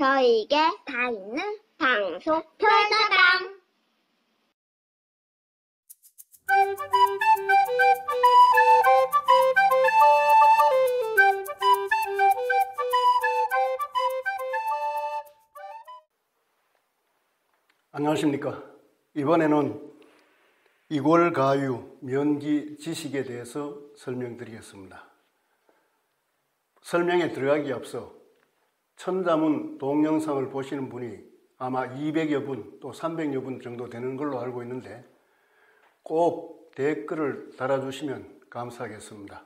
저에게 다 있는 방송 별다방. 안녕하십니까. 이번에는 이골가유 면기 지식에 대해서 설명드리겠습니다. 설명에 들어가기 앞서 천자문 동영상을 보시는 분이 아마 200여 분 또 300여 분 정도 되는 걸로 알고 있는데 꼭 댓글을 달아주시면 감사하겠습니다.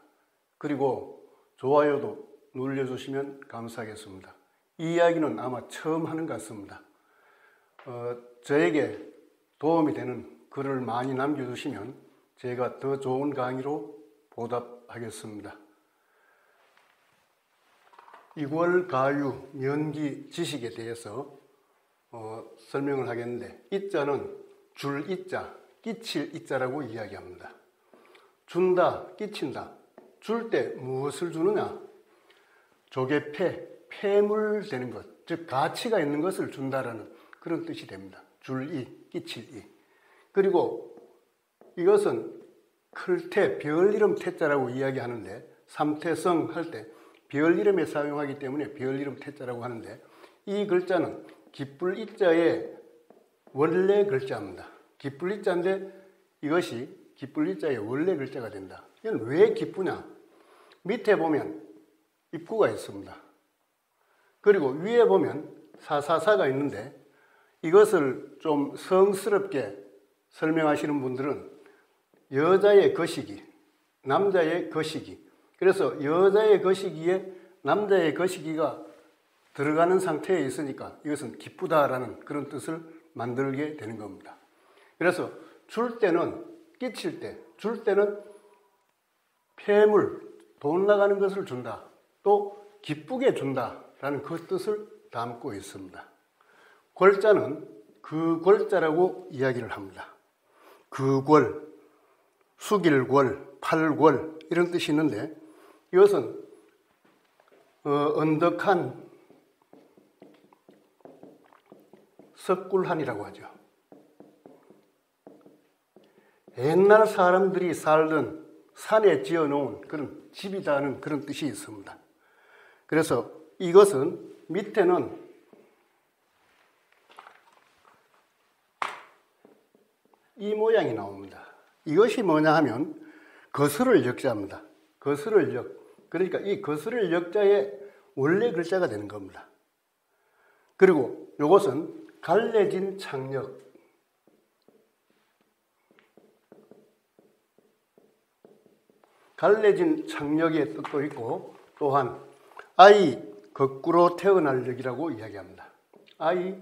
그리고 좋아요도 눌러주시면 감사하겠습니다. 이 이야기는 아마 처음 하는 것 같습니다. 저에게 도움이 되는 글을 많이 남겨주시면 제가 더 좋은 강의로 보답하겠습니다. 이골가유 면기 지식에 대해서 설명을 하겠는데, 이자는 줄 이자, 끼칠 이자라고 이야기합니다. 준다, 끼친다. 줄 때 무엇을 주느냐? 조개패, 폐물 되는 것, 즉 가치가 있는 것을 준다라는 그런 뜻이 됩니다. 줄 이, 끼칠 이. 그리고 이것은 클태, 별 이름 태자라고 이야기하는데, 삼태성 할 때 별 이름에 사용하기 때문에 별 이름 태자라고 하는데, 이 글자는 기쁠 이자의 원래 글자입니다. 기쁠 이자인데 이것이 기쁠 이자의 원래 글자가 된다. 이건 왜 기쁘냐? 밑에 보면 입구가 있습니다. 그리고 위에 보면 사사사가 있는데, 이것을 좀 성스럽게 설명하시는 분들은 여자의 거시기, 남자의 거시기. 그래서 여자의 거시기에 남자의 거시기가 들어가는 상태에 있으니까 이것은 기쁘다라는 그런 뜻을 만들게 되는 겁니다. 그래서 줄 때는, 끼칠 때, 줄 때는 폐물, 돈 나가는 것을 준다. 또 기쁘게 준다라는 그 뜻을 담고 있습니다. 골자는 그 골자라고 이야기를 합니다. 그 골, 숙일골, 팔골 이런 뜻이 있는데, 이것은 언덕한 석굴한이라고 하죠. 옛날 사람들이 살던 산에 지어놓은 그런 집이라는 그런 뜻이 있습니다. 그래서 이것은 밑에는 이 모양이 나옵니다. 이것이 뭐냐 하면 거스를 역자입니다. 거스를 역. 그러니까 이 거스를 역자의 원래 글자가 되는 겁니다. 그리고 이것은 갈래진 창력. 갈래진 창력의 뜻도 있고, 또한 아이 거꾸로 태어날 역이라고 이야기합니다. 아이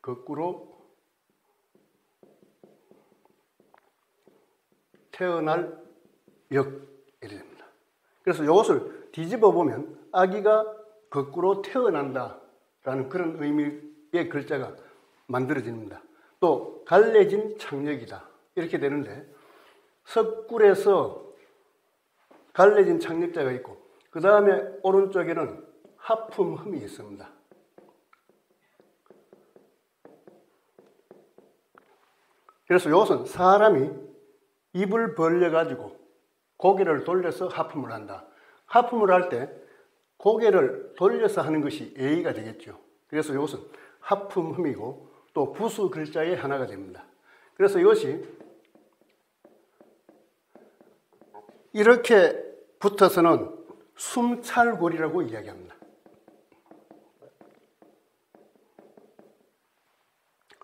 거꾸로 태어날 역 이렇게 됩니다. 그래서 이것을 뒤집어 보면 아기가 거꾸로 태어난다라는 그런 의미의 글자가 만들어집니다. 또 갈래진 창력이다 이렇게 되는데, 석굴에서 갈래진 창력자가 있고 그 다음에 오른쪽에는 하품흠이 있습니다. 그래서 이것은 사람이 입을 벌려가지고 고개를 돌려서 하품을 한다. 하품을 할 때 고개를 돌려서 하는 것이 예의가 되겠죠. 그래서 이것은 하품흠이고 또 부수 글자의 하나가 됩니다. 그래서 이것이 이렇게 붙어서는 숨찰골이라고 이야기합니다.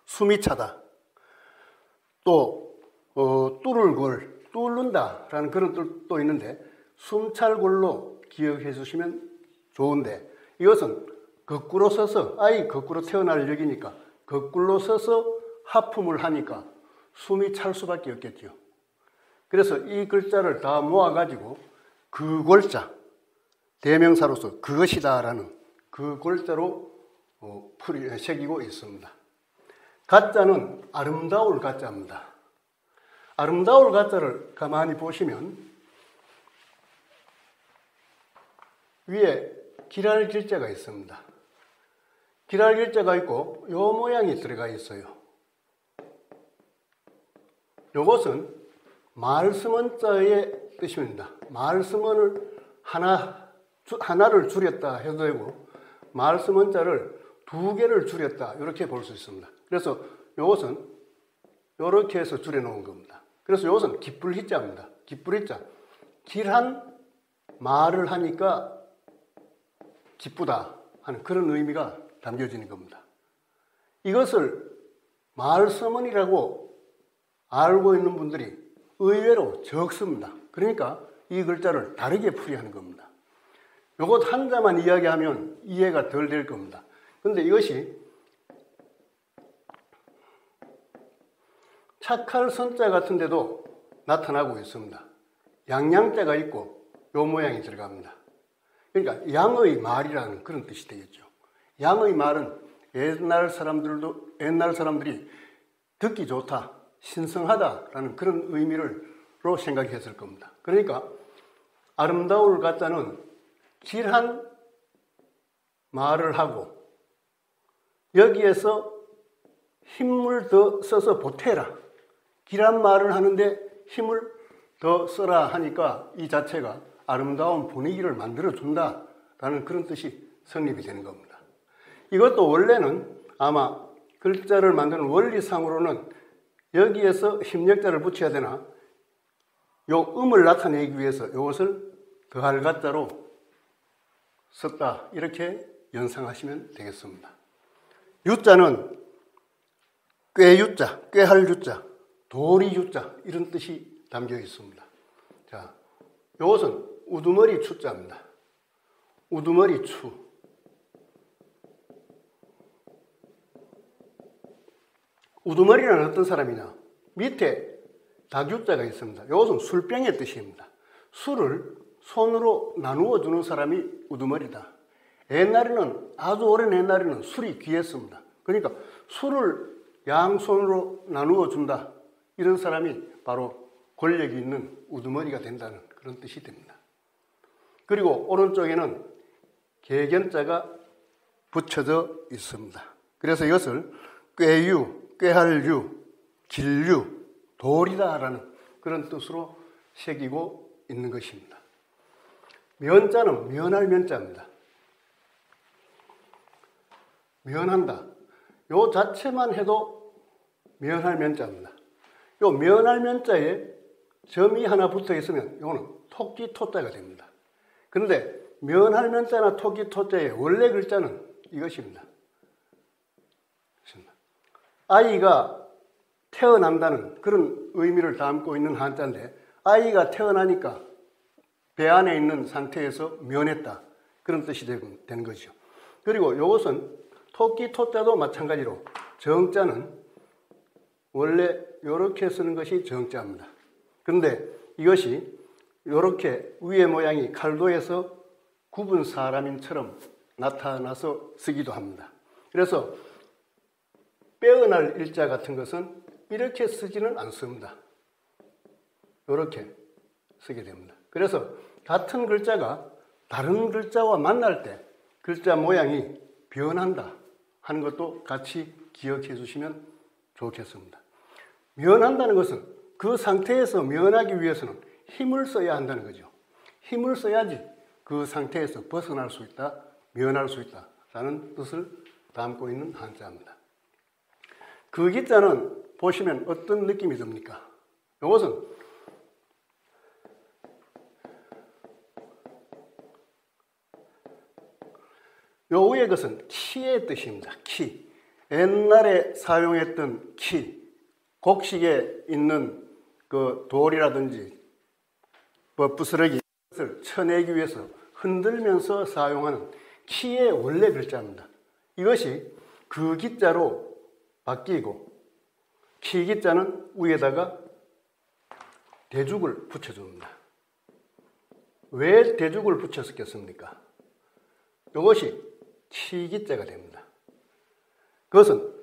숨이 차다. 또 뚫을 골, 뚫는다라는 그런 뜻도 있는데, 숨찰골로 기억해 주시면 좋은데, 이것은 거꾸로 서서, 아이 거꾸로 태어날 역이니까 거꾸로 서서 하품을 하니까 숨이 찰 수밖에 없겠죠. 그래서 이 글자를 다 모아가지고 그 골자, 대명사로서 그것이다라는 그 골자로 새기고 있습니다. 가자는 아름다울 가자입니다. 아름다울 가자를 가만히 보시면 위에 길할 길자가 있습니다. 길알길자가 있고 요 모양이 들어가 있어요. 요것은 말씀원자의 뜻입니다. 말씀원을 하나를 줄였다 해도 되고 말씀원자를 2개를 줄였다 이렇게 볼 수 있습니다. 그래서 요것은 이렇게 해서 줄여놓은 겁니다. 그래서 요것은 기쁠희자입니다. 기쁠희자. 길한 말을 하니까 기쁘다 하는 그런 의미가 담겨지는 겁니다. 이것을 말씀원이라고 알고 있는 분들이 의외로 적습니다. 그러니까 이 글자를 다르게 풀이하는 겁니다. 요것 한자만 이야기하면 이해가 덜 될 겁니다. 그런데 이것이 착할 선자 같은 데도 나타나고 있습니다. 양양자가 있고 요 모양이 들어갑니다. 그러니까 양의 말이라는 그런 뜻이 되겠죠. 양의 말은 옛날 사람들이 듣기 좋다, 신성하다라는 그런 의미로 생각했을 겁니다. 그러니까 아름다울 가짜는 길한 말을 하고 여기에서 힘을 더 써서 보태라. 길한 말을 하는데 힘을 더 써라 하니까 이 자체가 아름다운 분위기를 만들어준다라는 그런 뜻이 성립이 되는 겁니다. 이것도 원래는 아마 글자를 만드는 원리상으로는 여기에서 힘력자를 붙여야 되나 요 음을 나타내기 위해서 이것을 더할 가짜로 썼다 이렇게 연상하시면 되겠습니다. 유자는 꾀유자, 꾀할 유자, 도리 유자 이런 뜻이 담겨 있습니다. 자, 이것은 우두머리 추자입니다. 우두머리 추. 우두머리는 어떤 사람이냐? 밑에 닭유자가 있습니다. 이것은 술병의 뜻입니다. 술을 손으로 나누어 주는 사람이 우두머리다. 옛날에는 아주 오랜 옛날에는 술이 귀했습니다. 그러니까 술을 양손으로 나누어 준다. 이런 사람이 바로 권력이 있는 우두머리가 된다는 그런 뜻이 됩니다. 그리고 오른쪽에는 개견자가 붙여져 있습니다. 그래서 이것을 꾀유, 꾀할유, 길유, 도리다라는 그런 뜻으로 새기고 있는 것입니다. 면자는 면할 면자입니다. 면한다. 요 자체만 해도 면할 면자입니다. 요 면할 면자에 점이 하나 붙어 있으면 요거는 토끼 토자가 됩니다. 그런데 면할 면자나 토끼 토자의 원래 글자는 이것입니다. 아이가 태어난다는 그런 의미를 담고 있는 한자인데 아이가 태어나니까 배 안에 있는 상태에서 면했다. 그런 뜻이 되는 거죠. 그리고 이것은 토끼 토자도 마찬가지로 정자는 원래 이렇게 쓰는 것이 정자입니다. 그런데 이것이 이렇게 위의 모양이 칼도에서 굽은 사람인처럼 나타나서 쓰기도 합니다. 그래서 빼어날 일자 같은 것은 이렇게 쓰지는 않습니다. 이렇게 쓰게 됩니다. 그래서 같은 글자가 다른 글자와 만날 때 글자 모양이 변한다 하는 것도 같이 기억해 주시면 좋겠습니다. 면한다는 것은 그 상태에서 면하기 위해서는 힘을 써야 한다는 거죠. 힘을 써야지 그 상태에서 벗어날 수 있다, 면할 수 있다라는 뜻을 담고 있는 한자입니다. 그 기자는 보시면 어떤 느낌이 듭니까? 이것은 요 위에 것은 키의 뜻입니다. 키. 옛날에 사용했던 키. 곡식에 있는 그 돌이라든지 부스러기 것을 쳐내기 위해서 흔들면서 사용하는 키의 원래 글자입니다. 이것이 그 기자로 바뀌고 키 기자는 위에다가 대죽을 붙여줍니다. 왜 대죽을 붙였겠습니까? 이것이 키 기자가 됩니다. 그것은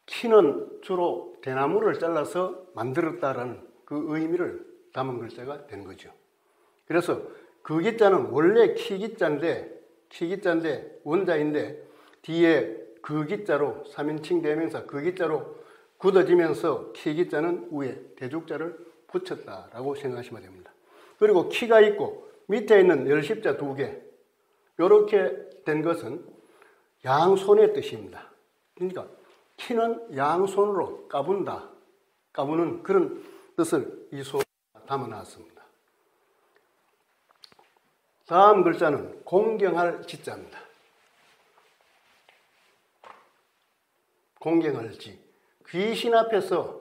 키는 주로 대나무를 잘라서 만들었다라는 그 의미를 담은 글자가 되는 거죠. 그래서 그 기자는 원래 키 기자인데 원자인데 뒤에 그 기자로 3인칭 대명사 그 기자로 굳어지면서 키 기자는 위에 대죽자를 붙였다라고 생각하시면 됩니다. 그리고 키가 있고 밑에 있는 열십자 2개 이렇게 된 것은 양손의 뜻입니다. 그러니까 키는 양손으로 까분다, 까부는 그런 뜻을 이 소에 담아 놨습니다. 다음 글자는 공경할 지자입니다. 공경할 지. 귀신 앞에서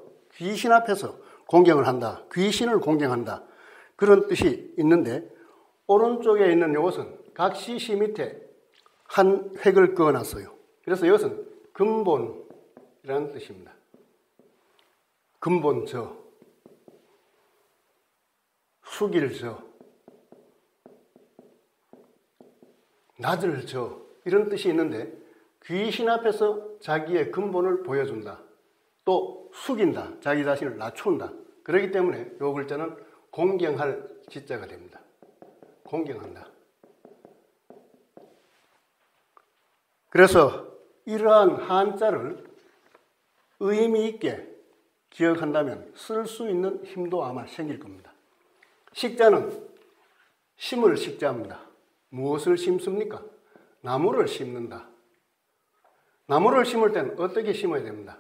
공경을 한다. 귀신을 공경한다. 그런 뜻이 있는데 오른쪽에 있는 이것은 각시시 밑에 한 획을 그어놨어요. 그래서 이것은 근본이라는 뜻입니다. 근본 저, 숙일 저, 낮을 저 이런 뜻이 있는데 귀신 앞에서 자기의 근본을 보여준다. 또 숙인다. 자기 자신을 낮춘다. 그렇기 때문에 이 글자는 공경할 지자가 됩니다. 공경한다. 그래서 이러한 한자를 의미 있게 기억한다면 쓸 수 있는 힘도 아마 생길 겁니다. 식자는 심을 식자입니다. 무엇을 심습니까? 나무를 심는다. 나무를 심을 때는 어떻게 심어야 됩니다?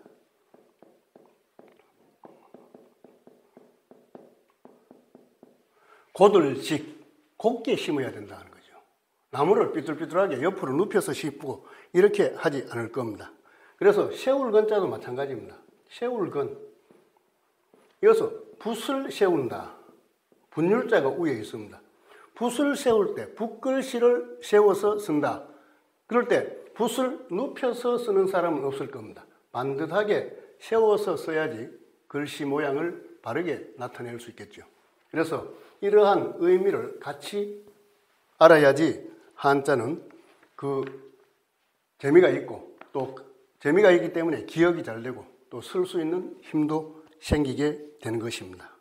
고들직, 곱게 심어야 된다는 거죠. 나무를 삐뚤삐뚤하게 옆으로 눕혀서 심고 이렇게 하지 않을 겁니다. 그래서 세울건자도 마찬가지입니다. 세울건. 이어서 붓을 세운다. 분율자가 위에 있습니다. 붓을 세울 때 붓글씨를 세워서 쓴다. 그럴 때 붓을 눕혀서 쓰는 사람은 없을 겁니다. 반듯하게 세워서 써야지 글씨 모양을 바르게 나타낼 수 있겠죠. 그래서 이러한 의미를 같이 알아야지 한자는 그 재미가 있고 또 재미가 있기 때문에 기억이 잘 되고 또 쓸 수 있는 힘도 생기게 되는 것입니다.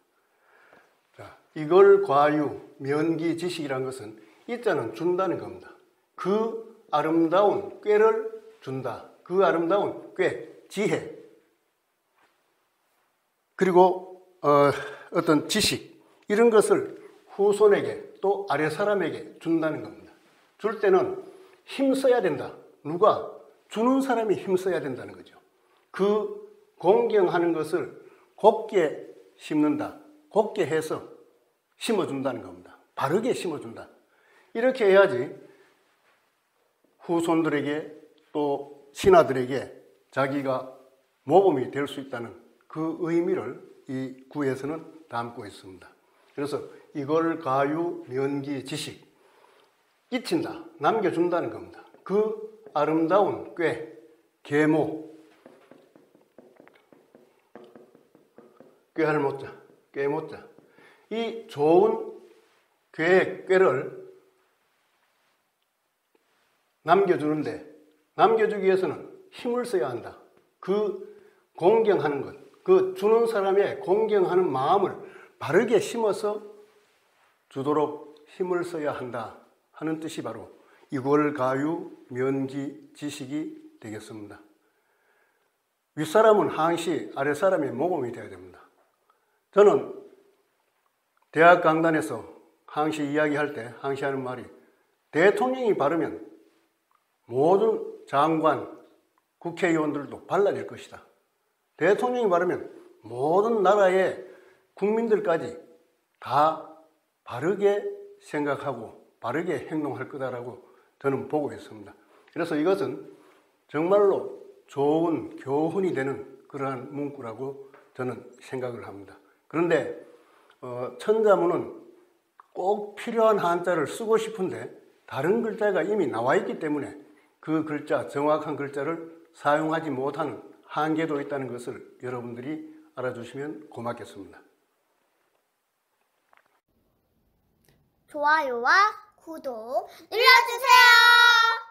자, 이걸 과유, 면기, 지식이라는 것은 이자는 준다는 겁니다. 그 아름다운 꾀를 준다. 그 아름다운 꾀, 지혜 그리고 어떤 지식 이런 것을 후손에게 또 아래 사람에게 준다는 겁니다. 줄 때는 힘써야 된다. 누가? 주는 사람이 힘써야 된다는 거죠. 그 공경하는 것을 곱게 심는다. 곱게 해서 심어준다는 겁니다. 바르게 심어준다. 이렇게 해야지 후손들에게 또 신하들에게 자기가 모범이 될 수 있다는 그 의미를 이 구에서는 담고 있습니다. 그래서 이걸 가유, 면기, 지식 끼친다, 남겨준다는 겁니다. 그 아름다운 꾀, 계모, 꾀할 못자, 꾀못자 이 좋은 꾀를 남겨주는데 남겨주기 위해서는 힘을 써야 한다. 그 공경하는 것, 그 주는 사람의 공경하는 마음을 바르게 심어서 주도록 힘을 써야 한다 하는 뜻이 바로 이걸 가유, 면기, 지식이 되겠습니다. 윗사람은 항시 아랫사람의 모범이 되어야 됩니다. 저는 대학 강단에서 항시 이야기할 때 항시 하는 말이 대통령이 바르면 모든 장관, 국회의원들도 발라질 것이다. 대통령이 바르면 모든 나라의 국민들까지 다 바르게 생각하고 바르게 행동할 거다라고 저는 보고 있습니다. 그래서 이것은 정말로 좋은 교훈이 되는 그러한 문구라고 저는 생각을 합니다. 그런데 천자문은 꼭 필요한 한자를 쓰고 싶은데 다른 글자가 이미 나와 있기 때문에 그 글자, 정확한 글자를 사용하지 못하는 한계도 있다는 것을 여러분들이 알아주시면 고맙겠습니다. 좋아요와 구독 눌러주세요.